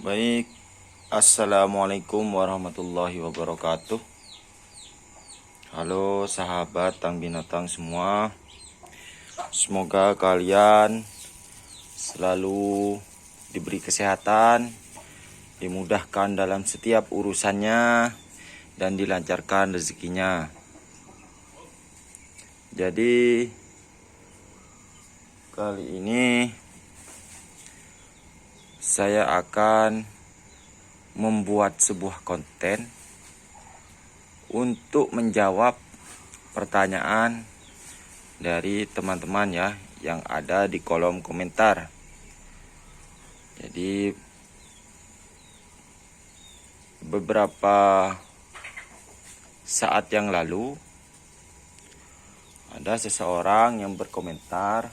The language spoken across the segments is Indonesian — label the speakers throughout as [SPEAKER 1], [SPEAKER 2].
[SPEAKER 1] Baik, Assalamualaikum warahmatullahi wabarakatuh. Halo sahabat tang binatang semua. Semoga kalian selalu diberi kesehatan, dimudahkan dalam setiap urusannya, dan dilancarkan rezekinya. Jadi kali ini saya akan membuat sebuah konten untuk menjawab pertanyaan dari teman-teman ya yang ada di kolom komentar. Jadi beberapa saat yang lalu ada seseorang yang berkomentar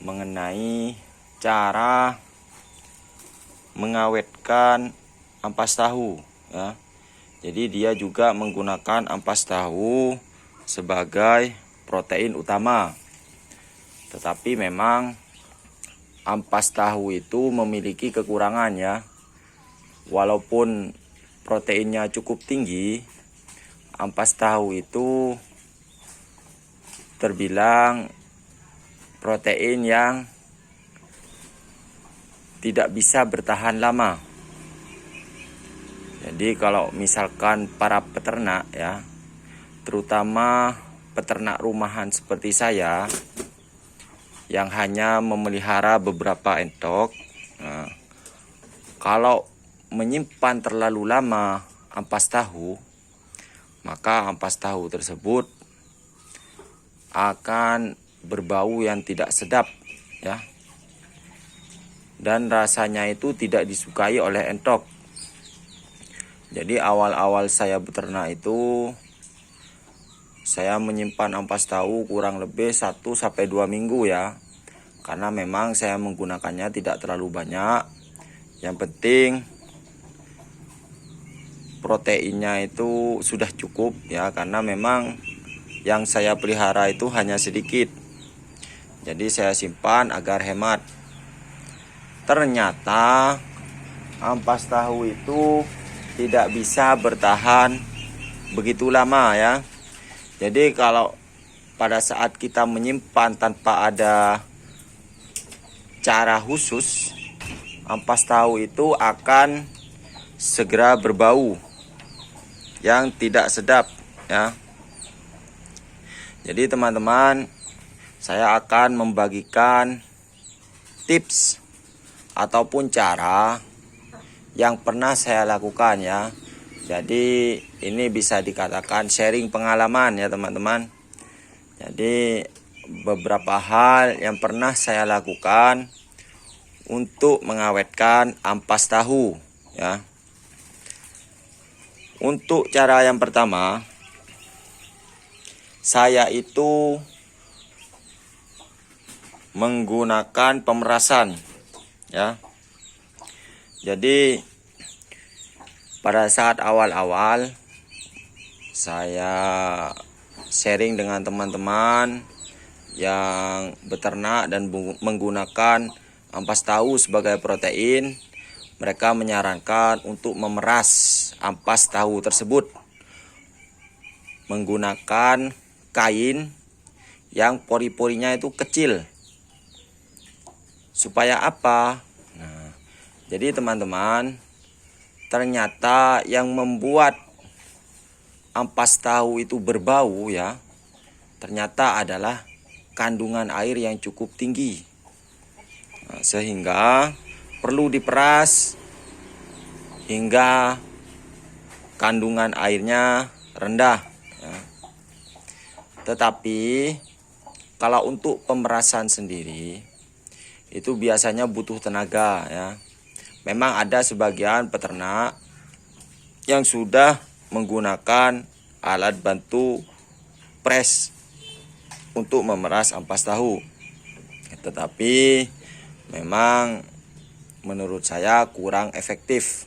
[SPEAKER 1] mengenai cara mengawetkan ampas tahu ya. Jadi dia juga menggunakan ampas tahu sebagai protein utama. Tetapi memang ampas tahu itu memiliki kekurangan ya. Walaupun proteinnya cukup tinggi, ampas tahu itu terbilang protein yang tidak bisa bertahan lama. Jadi kalau misalkan para peternak ya, terutama peternak rumahan seperti saya yang hanya memelihara beberapa entok, nah, kalau menyimpan terlalu lama ampas tahu, maka ampas tahu tersebut akan berbau yang tidak sedap ya. Dan rasanya itu tidak disukai oleh entok. Jadi awal-awal saya beternak itu saya menyimpan ampas tahu kurang lebih 1-2 minggu ya. Karena memang saya menggunakannya tidak terlalu banyak. Yang penting proteinnya itu sudah cukup ya, karena memang yang saya pelihara itu hanya sedikit. Jadi saya simpan agar hemat. Ternyata ampas tahu itu tidak bisa bertahan begitu lama ya. Jadi kalau pada saat kita menyimpan tanpa ada cara khusus, ampas tahu itu akan segera berbau yang tidak sedap ya. Jadi teman-teman, saya akan membagikan tips ataupun cara yang pernah saya lakukan ya. Jadi ini bisa dikatakan sharing pengalaman ya teman-teman. Jadi beberapa hal yang pernah saya lakukan untuk mengawetkan ampas tahu ya. Untuk cara yang pertama, saya itu menggunakan pemerasan ya. Jadi pada saat awal-awal saya sharing dengan teman-teman yang beternak dan menggunakan ampas tahu sebagai protein, mereka menyarankan untuk memeras ampas tahu tersebut menggunakan kain yang pori-porinya itu kecil. Supaya apa? Nah, jadi teman-teman, ternyata yang membuat ampas tahu itu berbau ya, ternyata adalah kandungan air yang cukup tinggi. Nah, sehingga perlu diperas hingga kandungan airnya rendah ya. Tetapi kalau untuk pemerasan sendiri itu biasanya butuh tenaga ya. Memang ada sebagian peternak yang sudah menggunakan alat bantu press untuk memeras ampas tahu. Tetapi memang menurut saya kurang efektif.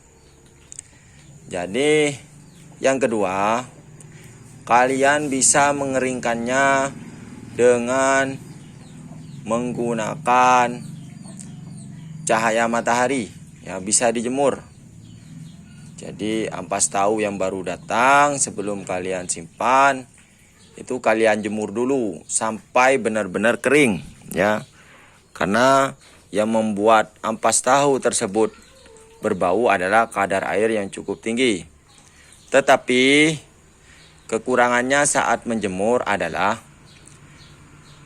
[SPEAKER 1] Jadi yang kedua, kalian bisa mengeringkannya dengan menggunakan cahaya matahari ya bisa dijemur. Jadi ampas tahu yang baru datang sebelum kalian simpan itu kalian jemur dulu sampai benar-benar kering ya. Karena yang membuat ampas tahu tersebut berbau adalah kadar air yang cukup tinggi. Tetapi kekurangannya saat menjemur adalah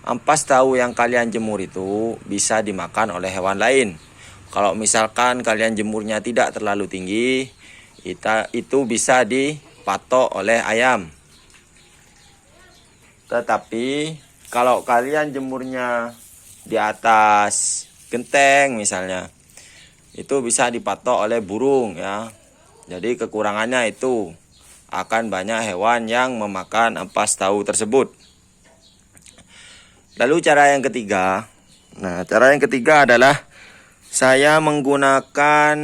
[SPEAKER 1] ampas tahu yang kalian jemur itu bisa dimakan oleh hewan lain. Kalau misalkan kalian jemurnya tidak terlalu tinggi, itu bisa dipatok oleh ayam. Tetapi kalau kalian jemurnya di atas genteng misalnya, itu bisa dipatok oleh burung ya. Jadi kekurangannya itu akan banyak hewan yang memakan ampas tahu tersebut. Lalu cara yang ketiga. Nah, cara yang ketiga adalah saya menggunakan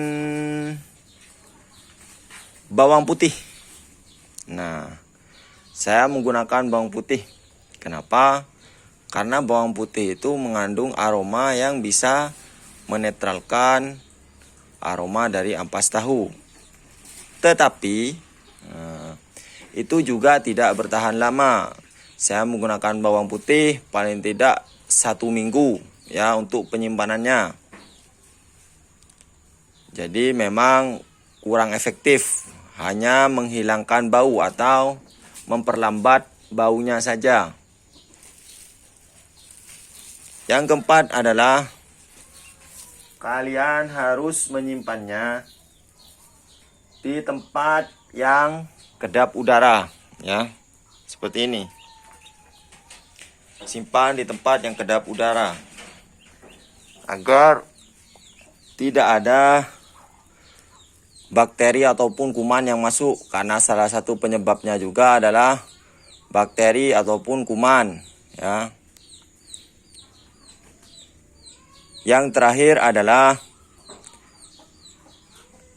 [SPEAKER 1] bawang putih. Nah, saya menggunakan bawang putih. Kenapa? Karena bawang putih itu mengandung aroma yang bisa menetralkan aroma dari ampas tahu. Tetapi itu juga tidak bertahan lama. Saya menggunakan bawang putih paling tidak 1 minggu ya untuk penyimpanannya. Jadi memang kurang efektif, hanya menghilangkan bau atau memperlambat baunya saja. Yang keempat adalah kalian harus menyimpannya di tempat yang kedap udara ya. Seperti ini. Simpan di tempat yang kedap udara agar tidak ada bakteri ataupun kuman yang masuk, karena salah satu penyebabnya juga adalah bakteri ataupun kuman ya. Yang terakhir adalah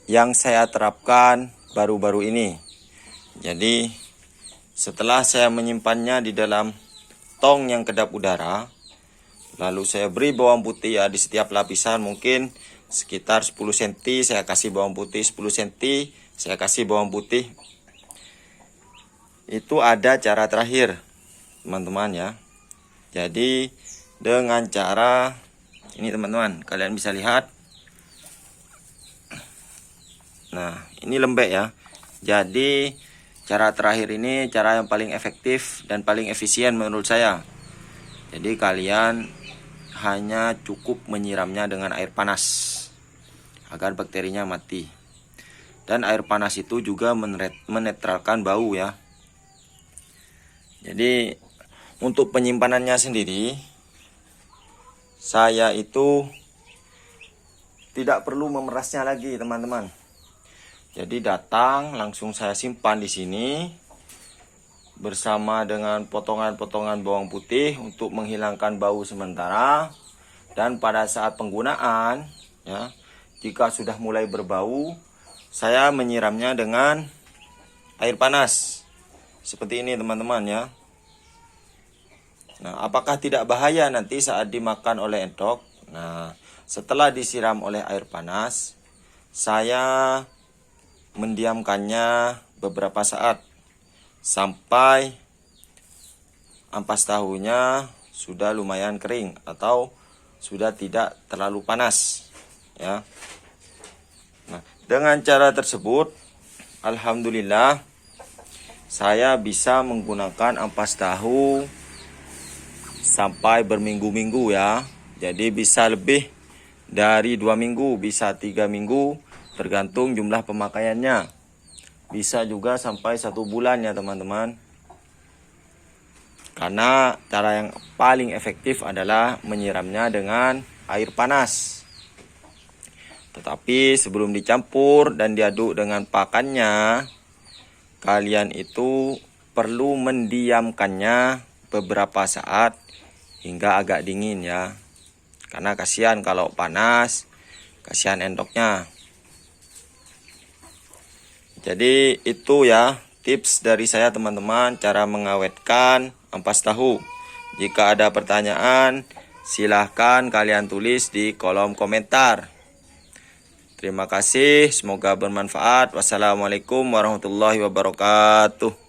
[SPEAKER 1] yang saya terapkan baru-baru ini. Jadi setelah saya menyimpannya di dalam tong yang kedap udara, lalu saya beri bawang putih ya di setiap lapisan, mungkin sekitar 10 cm saya kasih bawang putih, 10 cm saya kasih bawang putih. Itu ada cara terakhir teman-teman ya. Jadi dengan cara ini teman-teman, kalian bisa lihat. Nah, ini lembek ya. Jadi cara terakhir ini cara yang paling efektif dan paling efisien menurut saya. Jadi kalian hanya cukup menyiramnya dengan air panas agar bakterinya mati. Dan air panas itu juga menetralkan bau ya. Jadi untuk penyimpanannya sendiri, saya itu tidak perlu memerasnya lagi teman-teman. Jadi datang langsung saya simpan di sini bersama dengan potongan-potongan bawang putih untuk menghilangkan bau sementara. Dan pada saat penggunaan ya, jika sudah mulai berbau, saya menyiramnya dengan air panas seperti ini teman-teman ya. Nah, apakah tidak bahaya nanti saat dimakan oleh entok? Nah, setelah disiram oleh air panas, saya mendiamkannya beberapa saat sampai ampas tahunya sudah lumayan kering atau sudah tidak terlalu panas ya. Nah, dengan cara tersebut alhamdulillah saya bisa menggunakan ampas tahu sampai berminggu-minggu ya. Jadi bisa lebih dari 2 minggu, bisa 3 minggu, tergantung jumlah pemakaiannya. Bisa juga sampai 1 bulan ya teman-teman. Karena cara yang paling efektif adalah menyiramnya dengan air panas. Tetapi sebelum dicampur dan diaduk dengan pakannya, kalian itu perlu mendiamkannya beberapa saat hingga agak dingin ya. Karena kasihan kalau panas, kasihan endoknya. Jadi itu ya tips dari saya teman-teman, cara mengawetkan ampas tahu. Jika ada pertanyaan, silahkan kalian tulis di kolom komentar. Terima kasih, semoga bermanfaat. Wassalamualaikum warahmatullahi wabarakatuh.